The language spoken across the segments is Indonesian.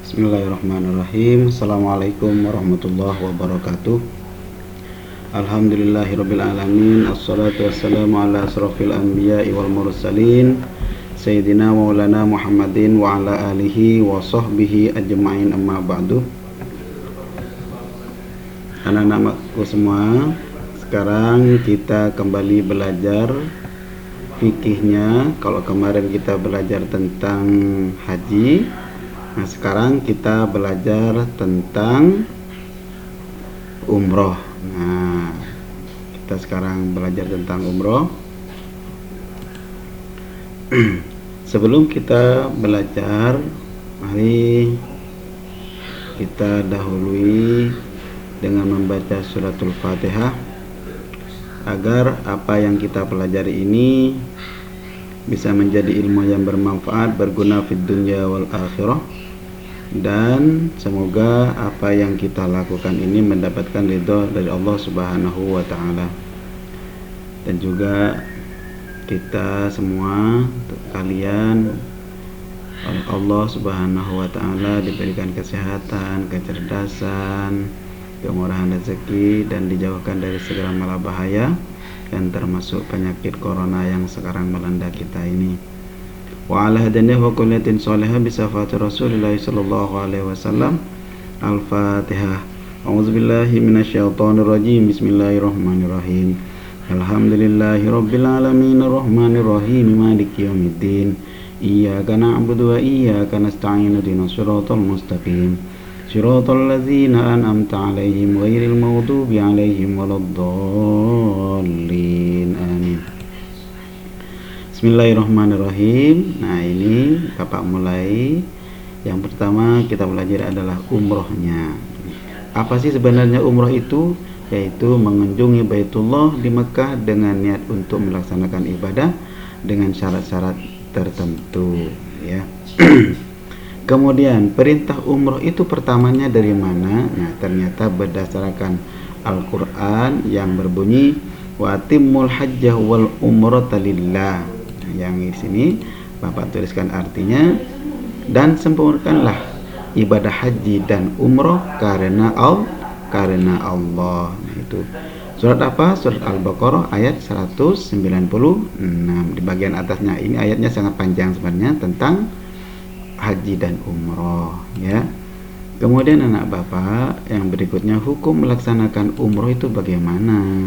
Bismillahirrahmanirrahim. Assalamualaikum warahmatullahi wabarakatuh. Alhamdulillahirabbil alamin. Assalatu wassalamu ala asrofil anbiya'i wal mursalin Sayyidina Maulana Muhammadin wa ala alihi wa sahbihi ajma'in, amma ba'du. Anak-anakku semua, sekarang kita kembali belajar fikihnya. Kalau kemarin kita belajar tentang haji, nah sekarang kita belajar tentang umroh. Nah, kita sekarang belajar tentang umroh. Sebelum kita belajar, mari kita dahului dengan membaca suratul Fatihah, agar apa yang kita pelajari ini bisa menjadi ilmu yang bermanfaat, berguna fid dunya wal akhirah, dan semoga apa yang kita lakukan ini mendapatkan ridho dari Allah Subhanahu wa taala. Dan juga kita semua, kalian, oleh Allah Subhanahu wa taala diberikan kesehatan, kecerdasan, kemurahan rezeki, dan dijauhkan dari segala malapahaya, dan termasuk penyakit corona yang sekarang melanda kita ini. Wa ala hadanihi wa kullatin salihah bisafati Rasulillah sallallahu alaihi wasallam. Al-Fatihah. A'udzubillahi minasyaitonir rajim. Bismillahirrahmanirrahim. Alhamdulillahi rabbil alamin arrahmanir rahim maliki yaumiddin. Iyyaka na'budu wa iyyaka nasta'in ihdinas siratal mustaqim. Shiratal ladzina an'amta 'alaihim ghairil maghdubi 'alaihim waladdallin. Amin. Bismillahirrahmanirrahim. Nah, ini Bapak mulai. Yang pertama kita belajar adalah umrohnya. Apa sih sebenarnya umroh itu? Yaitu mengunjungi Baitullah di Mekah dengan niat untuk melaksanakan ibadah dengan syarat-syarat tertentu, ya. Kemudian perintah umroh itu pertamanya dari mana? Nah, ternyata berdasarkan Al-Quran yang berbunyi wa atimmul hajjah wal umrata lillah. Nah, yang di sini Bapak tuliskan artinya, dan sempurnakanlah ibadah haji dan umroh karena Allah. Nah, itu surat apa? Surat Al-Baqarah ayat 196. Di bagian atasnya ini ayatnya sangat panjang sebenarnya tentang haji dan umroh, ya. Kemudian anak Bapak, yang berikutnya hukum melaksanakan umroh itu bagaimana?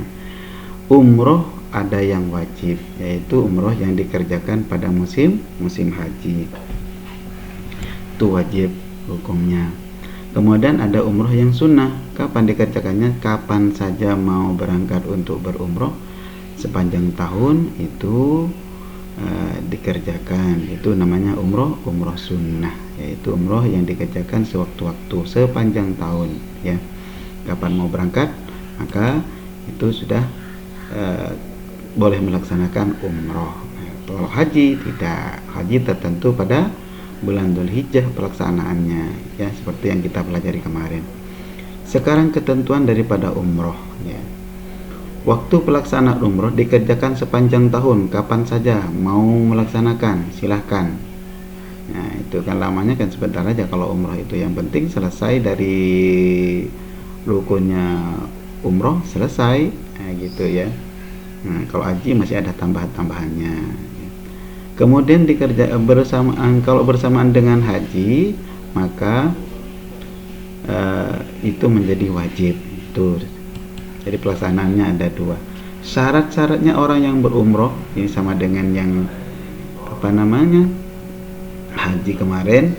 Umroh ada yang wajib, yaitu umroh yang dikerjakan pada musim haji, itu wajib hukumnya. Kemudian ada umroh yang sunnah. Kapan dikerjakannya? Kapan saja mau berangkat untuk berumroh sepanjang tahun itu dikerjakan. Itu namanya umroh sunnah, yaitu umroh yang dikerjakan sewaktu-waktu sepanjang tahun, ya. Kapan mau berangkat, maka itu sudah boleh melaksanakan umroh. Kalau haji tidak, haji tertentu pada bulan Dzulhijjah pelaksanaannya, ya, seperti yang kita pelajari kemarin. Sekarang ketentuan daripada umroh, ya. Waktu pelaksanaan umroh dikerjakan sepanjang tahun, kapan saja mau melaksanakan silahkan. Nah, itu kan lamanya kan sebentar aja kalau umroh itu, yang penting selesai dari rukunnya umroh selesai, nah, gitu ya. Nah, kalau haji masih ada tambahan-tambahannya. Kemudian kalau bersamaan dengan haji, maka itu menjadi wajib. Itu. Jadi pelaksanaannya ada dua. Syarat-syaratnya orang yang berumroh ini sama dengan yang haji kemarin,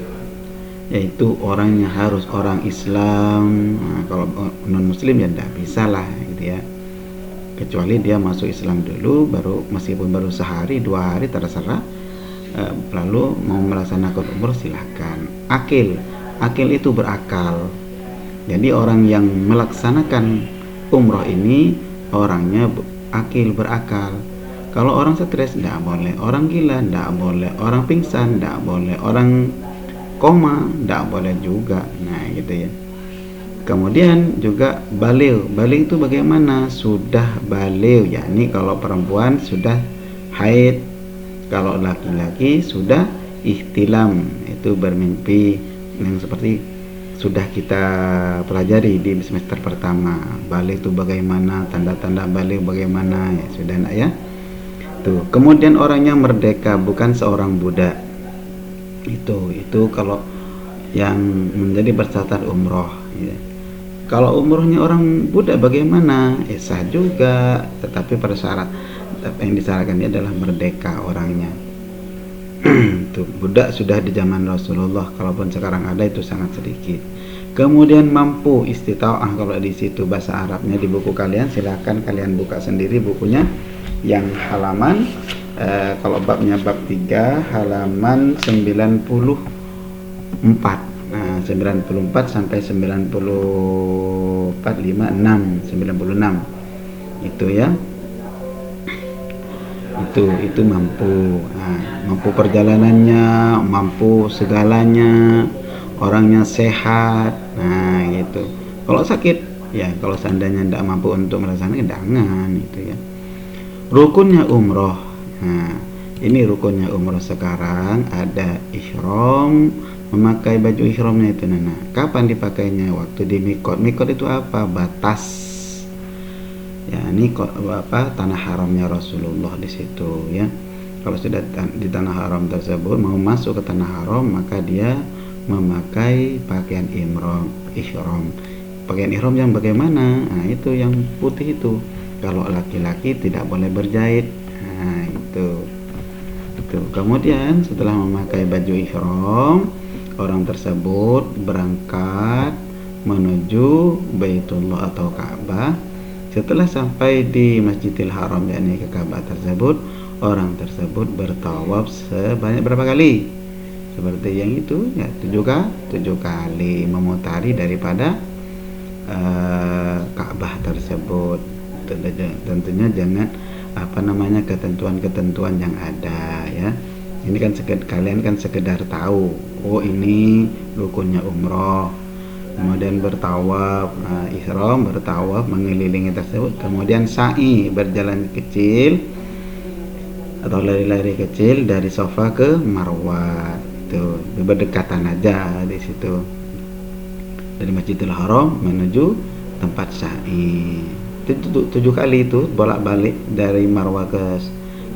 yaitu orangnya harus orang Islam. Nah, kalau non Muslim ya tidak bisa lah, gitu ya. Kecuali dia masuk Islam dulu, meskipun baru sehari 2 hari terserah, lalu mau melaksanakan umroh silahkan. Akil itu berakal. Jadi orang yang melaksanakan umroh ini orangnya akil, berakal. Kalau orang stres tidak boleh, orang gila tidak boleh, orang pingsan tidak boleh, orang koma tidak boleh juga. Nah, gitu ya. Kemudian juga baligh itu bagaimana? Sudah baligh, yakni kalau perempuan sudah haid, kalau laki-laki sudah ihtilam, itu bermimpi yang seperti sudah kita pelajari di semester pertama. Balik itu bagaimana, tanda-tanda balik bagaimana, ya sudah nak ya. Tuh. Kemudian orangnya merdeka, bukan seorang budak. Itu kalau yang menjadi peserta umroh ya. Kalau umrohnya orang budak bagaimana? Sah juga, tetapi persyarat yang disyaratkan adalah merdeka orangnya. Tuh, budak sudah di zaman Rasulullah, kalaupun sekarang ada itu sangat sedikit. Kemudian mampu, istita'ah. Kalau di situ bahasa Arabnya di buku kalian, silahkan kalian buka sendiri bukunya yang halaman kalau babnya bab 3 halaman 94. Nah, 94 sampai 94, 5, 6, 96. Itu ya. Itu mampu. Mampu perjalanannya, mampu segalanya, orangnya sehat. Nah, gitu. Kalau sakit, ya kalau seandainya tidak mampu untuk melaksanakan, jangan itu ya. Rukunnya umroh. Nah, ini rukunnya umroh sekarang ada ihram, memakai baju ihramnya itu Nana. Kapan dipakainya? Waktu di mikot. Mikot itu apa? Batas. Ya, ini tanah haramnya Rasulullah di situ ya. Kalau sudah di tanah haram tersebut mau masuk ke tanah haram, maka dia memakai pakaian ihram. Pakaian ihram yang bagaimana? Nah, itu yang putih itu. Kalau laki-laki tidak boleh berjahit. Nah, itu. Kemudian setelah memakai baju ihram, orang tersebut berangkat menuju Baitullah atau Ka'bah. Setelah sampai di Masjidil Haram, yakni ke Ka'bah tersebut, orang tersebut bertawaf sebanyak berapa kali? Seperti yang itu ya, 7 kali memutari daripada Ka'bah tersebut. Tentunya jangan ketentuan-ketentuan yang ada ya. Ini kan kalian kan sekedar tahu, oh ini rukunnya umroh. Kemudian bertawaf, ihram, bertawaf mengelilingi tersebut. Kemudian sa'i, berjalan kecil atau lari-lari kecil dari Safa ke Marwah. Itu berdekatan aja di situ. Dari Masjidil Haram menuju tempat sa'i. Itu 7 kali itu bolak-balik dari Marwah ke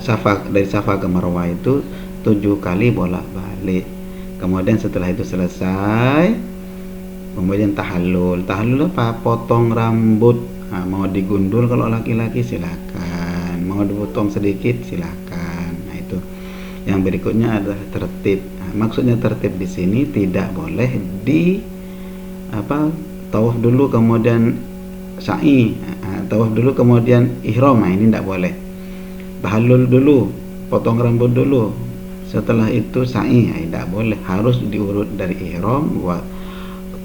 Safa, dari Safa ke Marwah itu 7 kali bolak-balik. Kemudian setelah itu selesai, kemudian tahallul apa? Potong rambut. Mau digundul kalau laki-laki silakan, mau dipotong sedikit silakan. Nah, itu yang berikutnya adalah tertib. Maksudnya tertib di sini tidak boleh tawaf dulu kemudian sa'i, tawaf dulu kemudian ihram. Nah, ini tidak boleh. Tahallul dulu, potong rambut dulu, setelah itu sa'i. Tidak boleh, harus diurut dari ihram,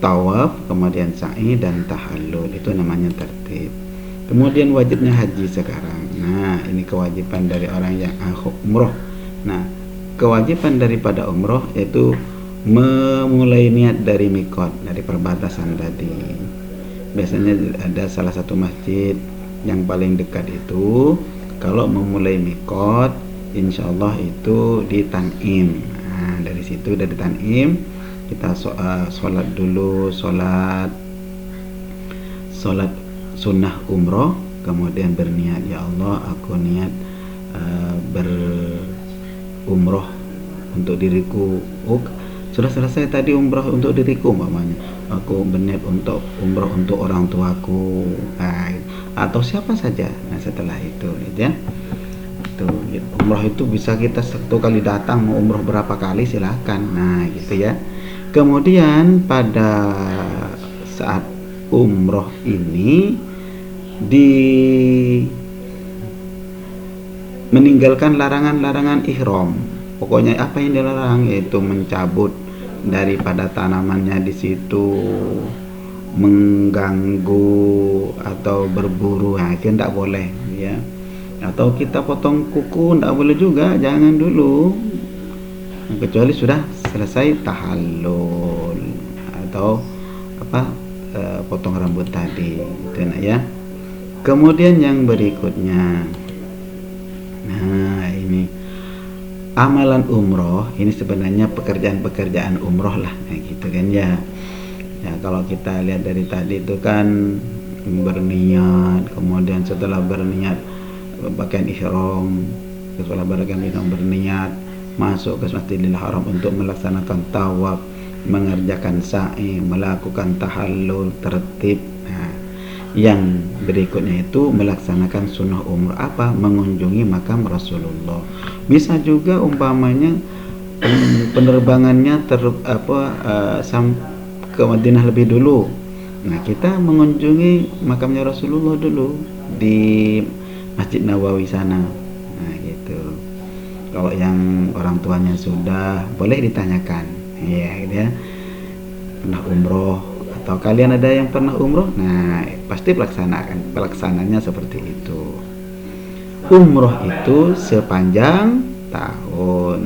tawaf, kemudian sa'i dan tahallul. Itu namanya tertib. Kemudian wajibnya haji sekarang. Nah, ini kewajiban dari orang yang umroh. Nah, kewajiban daripada umroh yaitu memulai niat dari mikot, dari perbatasan tadi. Biasanya ada salah satu masjid yang paling dekat itu, kalau memulai mikot insyaallah itu di Tan'im. Nah, dari situ dari Tan'im kita sholat dulu, sholat sunnah umroh, kemudian berniat, ya Allah aku niat berumroh untuk diriku. Sudah selesai tadi umroh untuk diriku, umpamanya aku berniat untuk umroh untuk orang tuaku, atau siapa saja. Nah, setelah itu ya, umroh itu bisa kita 1 kali datang, mau umroh berapa kali silahkan. Nah, gitu ya. Kemudian pada saat umroh ini meninggalkan larangan-larangan ihram. Pokoknya apa yang dilarang yaitu mencabut daripada tanamannya di situ, mengganggu atau berburu, itu tidak boleh ya. Atau kita potong kuku tidak boleh juga, jangan dulu, kecuali sudah selesai tahallul atau potong rambut tadi itu ya. Kemudian yang berikutnya, nah ini amalan umroh ini sebenarnya pekerjaan-pekerjaan umroh lah, gitu kan ya. Ya kalau kita lihat dari tadi itu kan berniat, kemudian setelah berniat pakaian ihram, setelah pakaian ihram berniat masuk ke Masjidil Haram untuk melaksanakan tawaf, mengerjakan sa'i, melakukan tahallul, tertib. Nah, yang berikutnya itu melaksanakan sunnah umrah apa? Mengunjungi makam Rasulullah. Bisa juga umpamanya penerbangannya ke Madinah lebih dulu. Nah, kita mengunjungi makamnya Rasulullah dulu di Masjid Nawawi sana. Nah, gitu. Kalau yang orang tuanya sudah, boleh ditanyakan, ya, gitu ya. Pernah umroh atau kalian ada yang pernah umroh? Nah, pasti pelaksananya seperti itu. Umroh itu sepanjang tahun.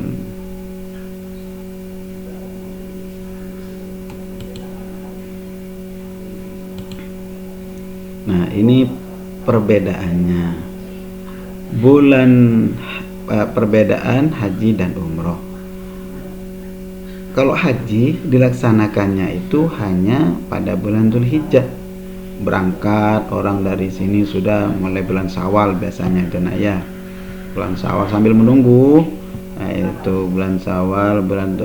Nah, ini perbedaannya. Perbedaan haji dan umroh. Kalau haji dilaksanakannya itu hanya pada bulan Dzulhijjah. Berangkat orang dari sini sudah mulai bulan Syawal biasanya itu, nah ya. Bulan Syawal sambil menunggu, nah itu bulan Syawal, bulan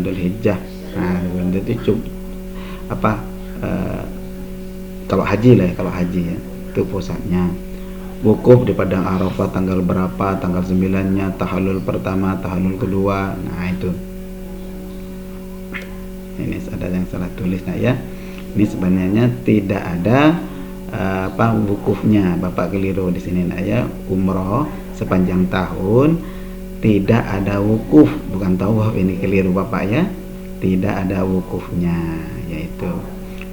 Dzulhijjah. Nah, bulan itu kalau haji lah ya, kalau haji ya, itu pusatnya. Wukuf di Padang Arafah tanggal berapa, tanggal 9-nya, tahallul pertama, tahallul kedua. Nah itu. Ini ada yang salah tulis, nah ya. Ini sebenarnya tidak ada wukufnya, Bapak keliru di sini, nah ya. Umroh sepanjang tahun tidak ada wukuf, bukan tawaf, ini keliru Bapak ya. Tidak ada wukufnya, yaitu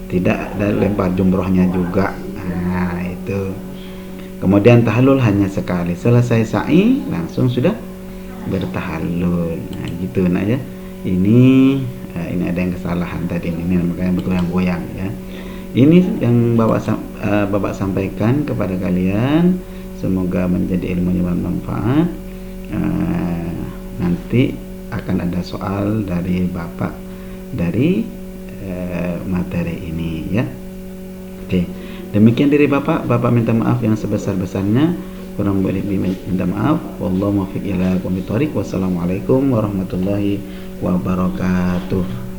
tidak ada lempar jumrohnya juga. Nah itu. Kemudian tahallul hanya sekali, selesai sa'i langsung sudah bertahallul. Nah gitu, nah ya. Ini ada yang kesalahan tadi, ini makanya bergoyang-goyang ya. Ini yang Bapak sampaikan kepada kalian, semoga menjadi ilmu yang bermanfaat. Nanti akan ada soal dari Bapak dari materi ini ya. Oke, demikian dari Bapak minta maaf yang sebesar-besarnya, kurang boleh minta maaf. Wallahu muwaffiq ila aqwamit thoriq. Wassalamualaikum warahmatullahi wabarakatuh.